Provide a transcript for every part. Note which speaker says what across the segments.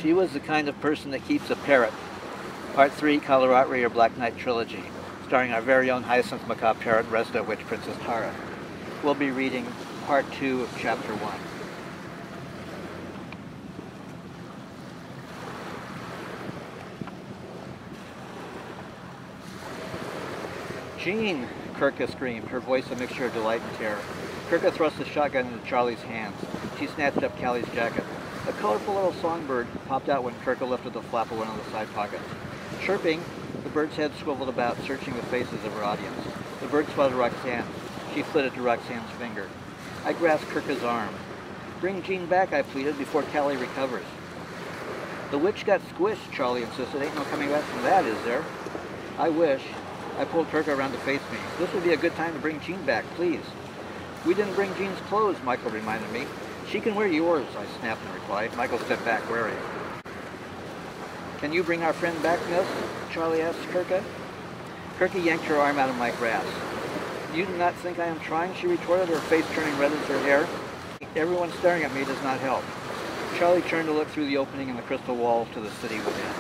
Speaker 1: She was the kind of person that keeps a parrot. Part 3, Kālarātri or Black Knight Trilogy, starring our very own Hyacinth Macabre Parrot, resident witch Princess Tara. We'll be reading Part 2 of Chapter 1. "Jean!" Kirka screamed, her voice a mixture of delight and terror. Kirka thrust the shotgun into Charlie's hands. She snatched up Callie's jacket. A colorful little songbird popped out when Kirka lifted the flap of one of the side pockets. Chirping, the bird's head swiveled about, searching the faces of her audience. The bird spotted Roxanne. She flitted to Roxanne's finger. I grasped Kirka's arm. "Bring Jean back," I pleaded, "before Callie recovers." "The witch got squished," Charlie insisted. "Ain't no coming back from that, is there?" "I wish." I pulled Kirka around to face me. "This would be a good time to bring Jean back, please." "We didn't bring Jean's clothes," Michael reminded me. "She can wear yours," I snapped in reply. Michael stepped back, wary. "Can you bring our friend back, miss?" Charlie asked Kirka. Kirka yanked her arm out of my grasp. "You do not think I am trying?" she retorted, her face turning red as her hair. "Everyone staring at me does not help." Charlie turned to look through the opening in the crystal wall to the city within.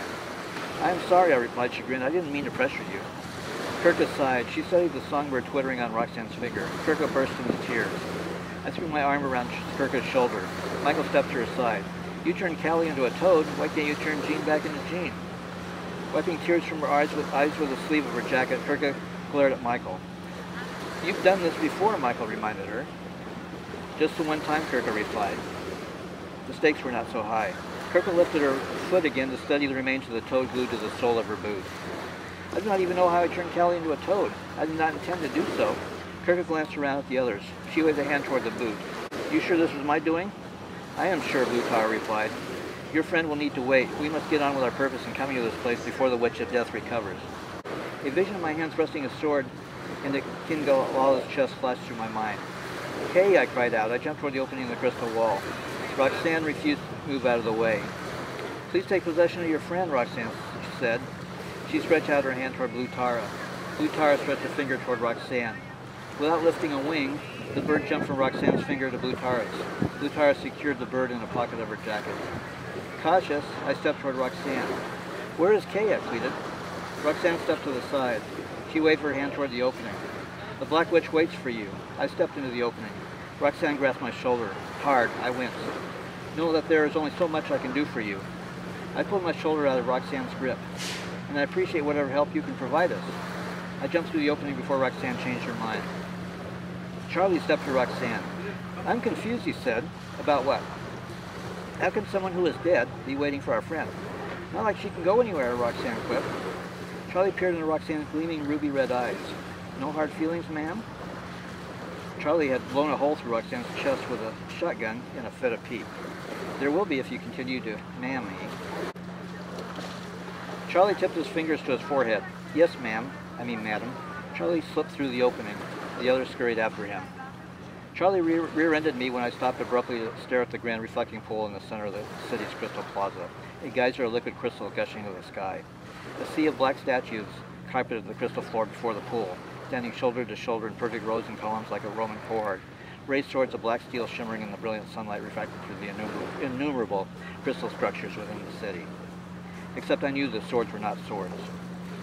Speaker 1: "I am sorry," I replied, chagrined. "I didn't mean to pressure you." Kirka sighed. She studied the songbird twittering on Roxanne's finger. Kirka burst into tears. I threw my arm around Kirka's shoulder. Michael stepped to her side. "You turned Callie into a toad. Why can't you turn Jean back into Jean?" Wiping tears from her eyes with the sleeve of her jacket, Kirka glared at Michael. "You've done this before," Michael reminded her. "Just the one time," Kirka replied. The stakes were not so high. Kirka lifted her foot again to study the remains of the toad glued to the sole of her boot. "I do not even know how I turned Callie into a toad. I did not intend to do so." Kirka glanced around at the others. She waved a hand toward the boot. "You sure this was my doing?" "I am sure," Blue Parrot replied. "Your friend will need to wait. We must get on with our purpose in coming to this place before the Witch of Death recovers." A vision of my hand thrusting a sword into Kālarātri's chest flashed through my mind. "Kay!" I cried out. I jumped toward the opening in the crystal wall. Roxanne refused to move out of the way. "Please take possession of your friend," Roxanne said. She stretched out her hand toward Blue Tara. Blue Tara stretched a finger toward Roxanne. Without lifting a wing, the bird jumped from Roxanne's finger to Blue Tara's. Blue Tara secured the bird in a pocket of her jacket. Cautious, I stepped toward Roxanne. "Where is Kay?" I pleaded. Roxanne stepped to the side. She waved her hand toward the opening. "The Black Witch waits for you." I stepped into the opening. Roxanne grasped my shoulder. Hard, I winced. "Know that there is only so much I can do for you." I pulled my shoulder out of Roxanne's grip. "And I appreciate whatever help you can provide us." I jumped through the opening before Roxanne changed her mind. Charlie stepped to Roxanne. "I'm confused," he said. "About what?" "How can someone who is dead be waiting for our friend?" "Not like she can go anywhere," Roxanne quipped. Charlie peered into Roxanne's gleaming ruby-red eyes. "No hard feelings, ma'am?" Charlie had blown a hole through Roxanne's chest with a shotgun in a fit of pique. "There will be if you continue to ma'am me." Charlie tipped his fingers to his forehead. "Yes, ma'am. I mean, madam." Charlie slipped through the opening. The others scurried after him. Charlie rear-ended me when I stopped abruptly to stare at the grand reflecting pool in the center of the city's crystal plaza, a geyser of liquid crystal gushing to the sky. A sea of black statues carpeted the crystal floor before the pool, standing shoulder to shoulder in perfect rows and columns like a Roman cohort, raised swords of black steel shimmering in the brilliant sunlight refracted through the innumerable crystal structures within the city. Except I knew the swords were not swords.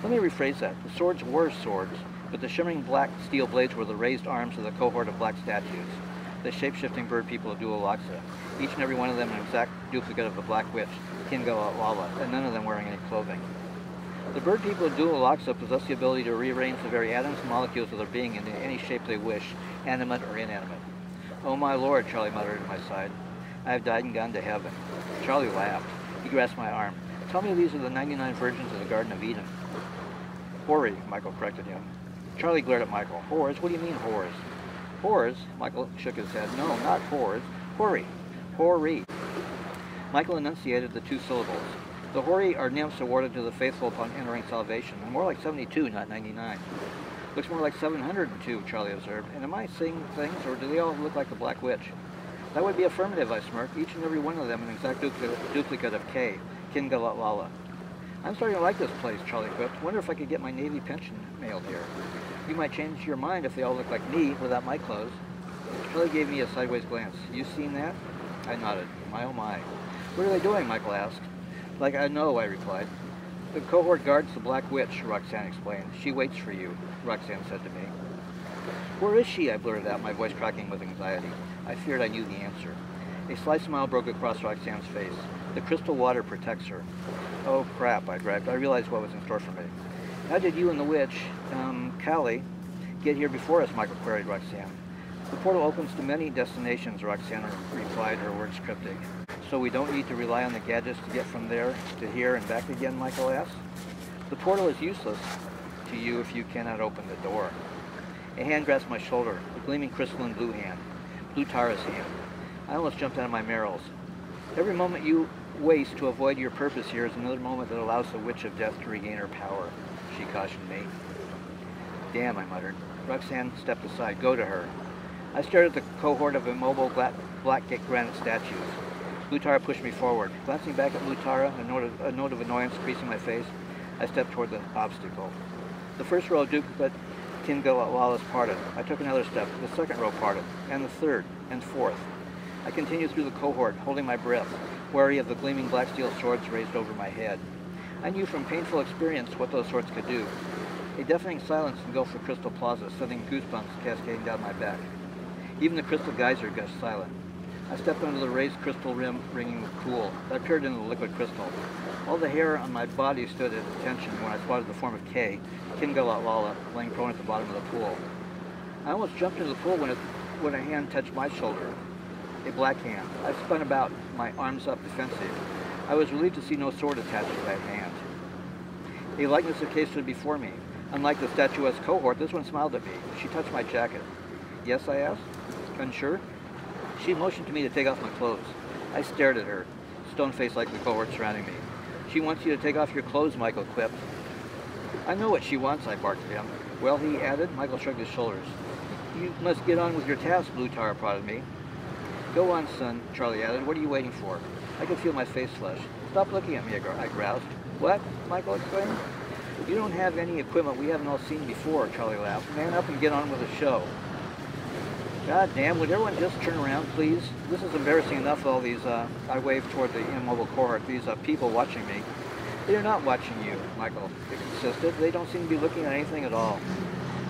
Speaker 1: Let me rephrase that. The swords were swords, but the shimmering black steel blades were the raised arms of the cohort of black statues, the shape-shifting bird people of Kālarātri, each and every one of them an exact duplicate of the Black Witch, Kālarātri, and none of them wearing any clothing. The bird people of Kālarātri possess the ability to rearrange the very atoms and molecules of their being into any shape they wish, animate or inanimate. "Oh my lord," Charlie muttered at my side. "I have died and gone to heaven." Charlie laughed. He grasped my arm. "Tell me these are the 99 virgins of the Garden of Eden." "Hori," Michael corrected him. Charlie glared at Michael. "Whores? What do you mean, whores?" "Whores?" Michael shook his head. "No, not whores. Hori. Hori." Michael enunciated the two syllables. "The Hori are nymphs awarded to the faithful upon entering salvation, and more like 72, not 99. "Looks more like 702, Charlie observed. "And am I seeing things, or do they all look like the Black Witch?" "That would be affirmative," I smirked. "Each and every one of them an exact duplicate of Kay, Kālarātri." "I'm starting to like this place," Charlie quipped. "Wonder if I could get my Navy pension mailed here." "You might change your mind if they all look like me without my clothes." Charlie gave me a sideways glance. "You seen that?" I nodded. "My oh my." "What are they doing?" Michael asked. Like I know, I replied. The cohort guards the Black Witch, Roxanne explained. She waits for you, Roxanne said to me. Where is she? I blurted out, my voice cracking with anxiety. I feared I knew the answer. A sly smile broke across Roxanne's face. The crystal water protects her. Oh crap, I griped. I realized what was in store for me. How did you and the witch, Callie, get here before us? Michael queried Roxanne. The portal opens to many destinations, Roxanne replied, her words cryptic. So we don't need to rely on the gadgets to get from there to here and back again, Michael asked. The portal is useless to you if you cannot open the door. A hand grasped my shoulder, a gleaming crystalline blue hand, Blue Tara's hand. I almost jumped out of my marrows. Every moment you waste to avoid your purpose here is another moment that allows the Witch of Death to regain her power, she cautioned me. Damn, I muttered. Roxanne stepped aside. Go to her. I stared at the cohort of immobile black granite statues. Blue Tara pushed me forward. Glancing back at Blue Tara, a note of annoyance creasing my face, I stepped toward the obstacle. The first row of duplicate Kālarātri parted. I took another step. The second row parted, and the third, and fourth. I continued through the cohort, holding my breath, wary of the gleaming black steel swords raised over my head. I knew from painful experience what those swords could do. A deafening silence engulfed the crystal plaza, sending goosebumps cascading down my back. Even the crystal geyser gushed silent. I stepped under the raised crystal rim, ringing with cool. I peered into the liquid crystal. All the hair on my body stood at attention when I spotted the form of Kay, Kālarātri, laying prone at the bottom of the pool. I almost jumped into the pool when a hand touched my shoulder. A black hand. I spun about, my arms up defensive. I was relieved to see no sword attached to that hand. A likeness of Kay stood before me. Unlike the statuesque cohort, this one smiled at me. She touched my jacket. Yes, I asked. Unsure? She motioned to me to take off my clothes. I stared at her, stone-faced like the cohort surrounding me. She wants you to take off your clothes, Michael quipped. I know what she wants, I barked at him. Well, he added. Michael shrugged his shoulders. You must get on with your task, Blue Tara prodded me. Go on, son, Charlie added. What are you waiting for? I could feel my face flush. Stop looking at me, I groused. What? Michael exclaimed. You don't have any equipment we haven't all seen before, Charlie laughed. Man up and get on with the show. God damn, would everyone just turn around, please? This is embarrassing enough, all these, I waved toward the immobile cohort, these people watching me. They are not watching you, Michael insisted. They don't seem to be looking at anything at all.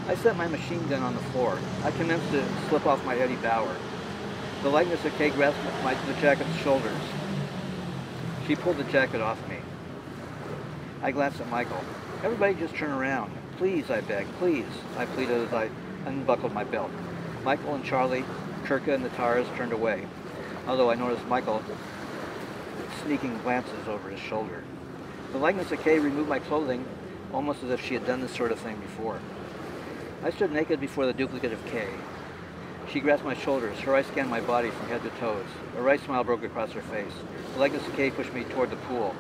Speaker 1: I set my machine gun on the floor. I commenced to slip off my Eddie Bauer. The likeness of Kay grasped the jacket's shoulders. She pulled the jacket off me. I glanced at Michael. Everybody just turn around. Please, I begged, please, I pleaded as I unbuckled my belt. Michael and Charlie, Kirka and the Tars turned away, although I noticed Michael sneaking glances over his shoulder. The likeness of Kay removed my clothing, almost as if she had done this sort of thing before. I stood naked before the duplicate of Kay. She grasped my shoulders. Her eyes scanned my body from head to toes. A wry smile broke across her face. The likeness of Kay pushed me toward the pool.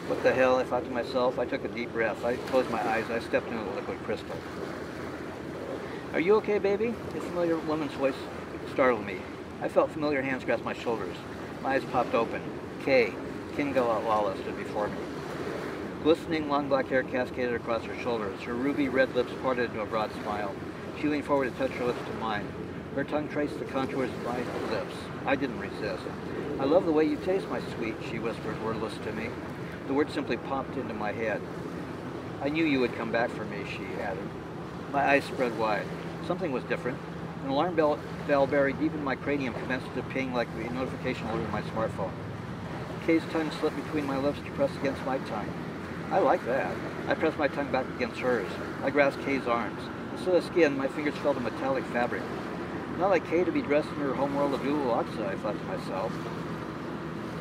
Speaker 1: What the hell, I thought to myself. I took a deep breath. I closed my eyes. I stepped into the liquid crystal. Are you okay, baby? A familiar woman's voice startled me. I felt familiar hands grasp my shoulders. My eyes popped open. Kay, Kālarātri, stood before me. Glistening long black hair cascaded across her shoulders. Her ruby red lips parted into a broad smile. She leaned forward to touch her lips to mine. Her tongue traced the contours of my lips. I didn't resist. I love the way you taste, my sweet, she whispered, wordless to me. The word simply popped into my head. I knew you would come back for me, she added. My eyes spread wide. Something was different. An alarm bell buried deep in my cranium commenced to ping like the notification alert in my smartphone. Kay's tongue slipped between my lips to press against my tongue. I like that. I pressed my tongue back against hers. I grasped Kay's arms. Instead of skin, my fingers felt a metallic fabric. Not like Kay to be dressed in her homeworld of Kālarātri, I thought to myself.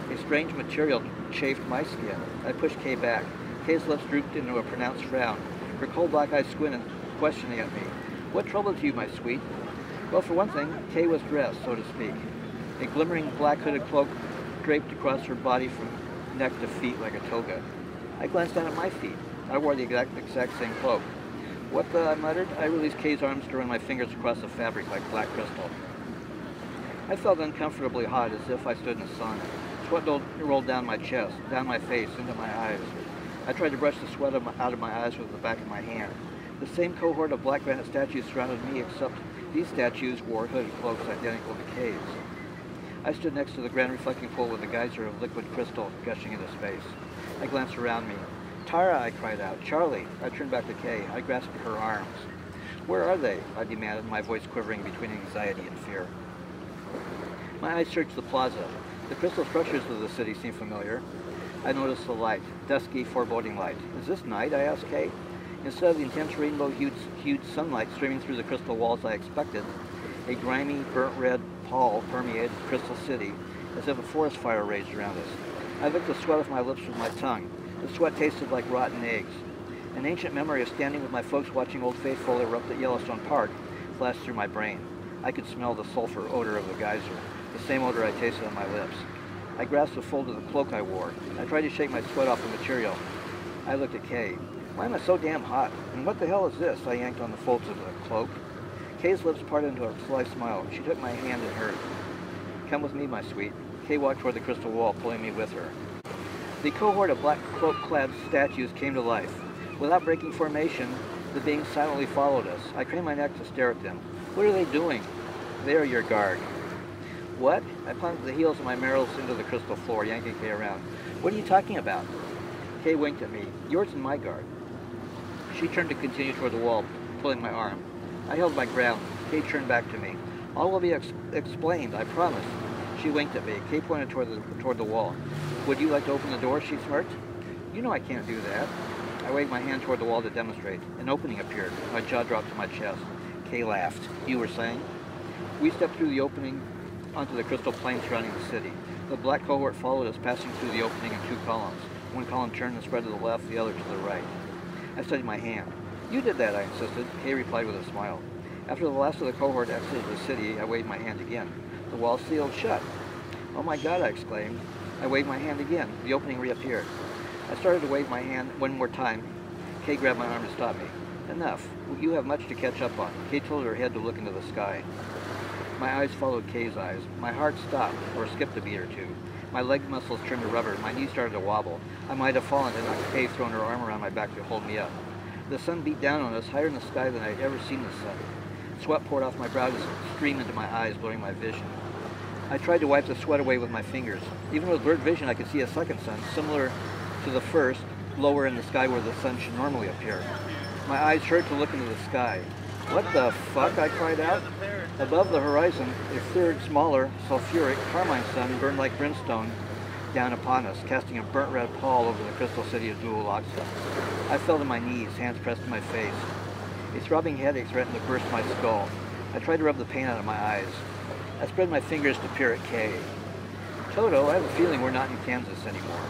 Speaker 1: A strange material chafed my skin. I pushed Kay back. Kay's lips drooped into a pronounced frown. Her cold black eyes squinted, questioning at me. What troubled you, my sweet? Well, for one thing, Kay was dressed, so to speak. A glimmering black hooded cloak draped across her body from neck to feet like a toga. I glanced down at my feet. I wore the exact same cloak. What the, I muttered. I released Kay's arms to run my fingers across the fabric like black crystal. I felt uncomfortably hot, as if I stood in the sun. Sweat rolled down my chest, down my face, into my eyes. I tried to brush the sweat out of my eyes with the back of my hand. The same cohort of black granite statues surrounded me, except these statues wore hooded cloaks identical to Kay's. I stood next to the grand reflecting pool with a geyser of liquid crystal gushing into space. I glanced around me. Tara, I cried out. Charlie. I turned back to Kay. I grasped her arms. Where are they? I demanded, my voice quivering between anxiety and fear. My eyes searched the plaza. The crystal structures of the city seemed familiar. I noticed the light, dusky, foreboding light. Is this night? I asked Kay. Instead of the intense rainbow-hued sunlight streaming through the crystal walls I expected, a grimy, burnt red pall permeated the crystal city as if a forest fire raged around us. I licked the sweat off my lips with my tongue. The sweat tasted like rotten eggs. An ancient memory of standing with my folks watching Old Faithful erupt at Yellowstone Park flashed through my brain. I could smell the sulfur odor of the geyser, the same odor I tasted on my lips. I grasped the fold of the cloak I wore. I tried to shake my sweat off the material. I looked at Kay. Why am I so damn hot? And what the hell is this? I yanked on the folds of the cloak. Kay's lips parted into a sly smile. She took my hand in hers. Come with me, my sweet. Kay walked toward the crystal wall, pulling me with her. The cohort of black cloak-clad statues came to life. Without breaking formation, the beings silently followed us. I craned my neck to stare at them. What are they doing? They are your guard. What? I planted the heels of my Merrills into the crystal floor, yanking Kay around. What are you talking about? Kay winked at me. Yours and my guard. She turned to continue toward the wall, pulling my arm. I held my ground. Kay turned back to me. All will be explained, I promise. She winked at me. Kay pointed toward the wall. Would you like to open the door? She smirked. You know I can't do that. I waved my hand toward the wall to demonstrate. An opening appeared. My jaw dropped to my chest. Kay laughed. You were saying? We stepped through the opening onto the crystal plain surrounding the city. The black cohort followed us, passing through the opening in two columns. One column turned and spread to the left, the other to the right. I studied my hand. You did that, I insisted. Kay replied with a smile. After the last of the cohort exited the city, I waved my hand again. The wall sealed shut. Oh my God, I exclaimed. I waved my hand again. The opening reappeared. I started to wave my hand one more time. Kay grabbed my arm to stop me. Enough. You have much to catch up on. Kay tilted her head to look into the sky. My eyes followed Kay's eyes. My heart stopped, or skipped a beat or two. My leg muscles turned to rubber. My knees started to wobble. I might have fallen had not Kay thrown her arm around my back to hold me up. The sun beat down on us, higher in the sky than I had ever seen the sun. Sweat poured off my brow to stream into my eyes, blurring my vision. I tried to wipe the sweat away with my fingers. Even with blurred vision, I could see a second sun, similar to the first, lower in the sky where the sun should normally appear. My eyes hurt to look into the sky. What the fuck? I cried out. Above the horizon, a third, smaller, sulfuric, carmine sun burned like brimstone down upon us, casting a burnt red pall over the crystal city of Dual-Oxa. I fell to my knees, hands pressed to my face. A throbbing headache threatened to burst my skull. I tried to rub the pain out of my eyes. I spread my fingers to peer at Kay. Toto, I have a feeling we're not in Kansas anymore.